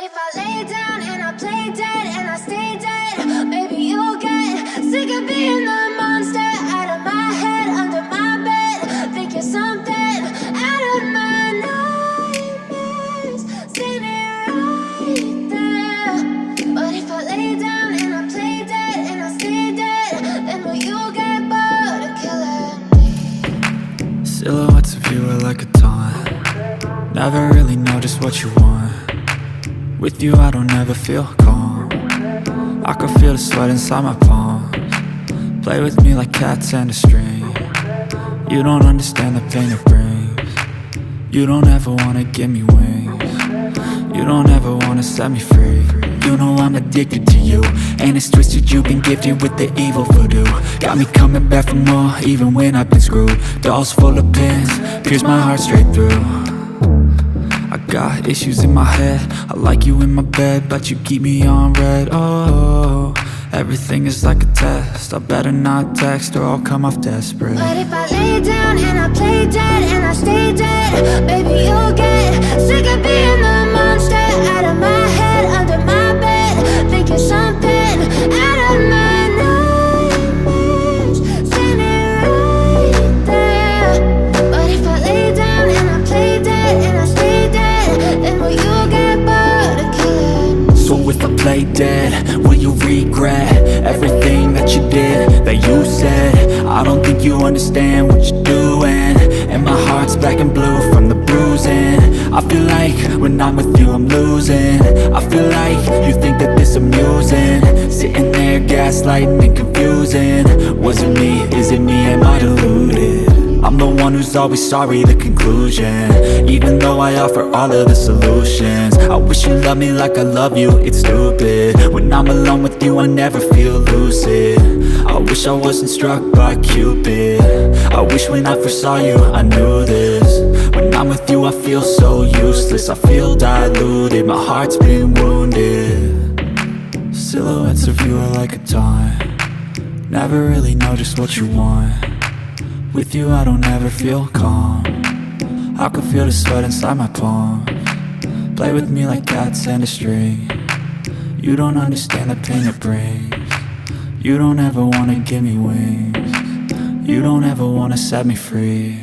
if I lay down and I play dead and I stay dead, maybe you'll get sick of being the monster out of my head, under my bed. Think you're something out of my nightmares, seen it right there. But if I lay down and I play dead and I stay dead, then will you get bored of killing me? Silhouettes of you are like a taunt. Never really know just what you want. With you I don't ever feel calm. I can feel the sweat inside my palms. Play with me like cats and a string. You don't understand the pain it brings. You don't ever wanna give me wings. You don't ever wanna set me free. You know I'm addicted to you, and it's twisted, you've been gifted with the evil voodoo. Got me coming back for more, even when I've been screwed. Dolls full of pins, pierce my heart straight through. I got issues in my head, I like you in my bed, but you keep me on red. Oh, everything is like a test, I better not text or I'll come off desperate. But if I lay down and I play dead and I stay dead, baby you'll get sick of being the monster out of my head, under my bed. Think you're something out of my nightmares, seen it right there. But if I lay down and I play dead and I stay dead, then will you get bored of killing me? So if I play dead, will you regret everything that you did, that you said? I don't think you understand what you're doing, and my heart's black and blue from the bruising. I feel like when I'm with you I'm losing. I feel like you think that this amusing, sitting there gaslighting and confusing. Was it me? Is it me? Am I deluded? I'm the one who's always sorry, the conclusion, even though I offer all of the solutions. I wish you loved me like I love you, it's stupid. When I'm alone with you I never feel lucid. I wish I wasn't struck by Cupid. I wish when I first saw you I knew this. When I'm with you I feel so useless, I feel diluted, my heart's been wounded. Silhouettes of you are like a taunt. Never really know just what you want. With you I don't ever feel calm. I can feel the sweat inside my palms. Play with me like cats and a string. You don't understand the pain it brings. You don't ever wanna give me wings. You don't ever wanna set me free.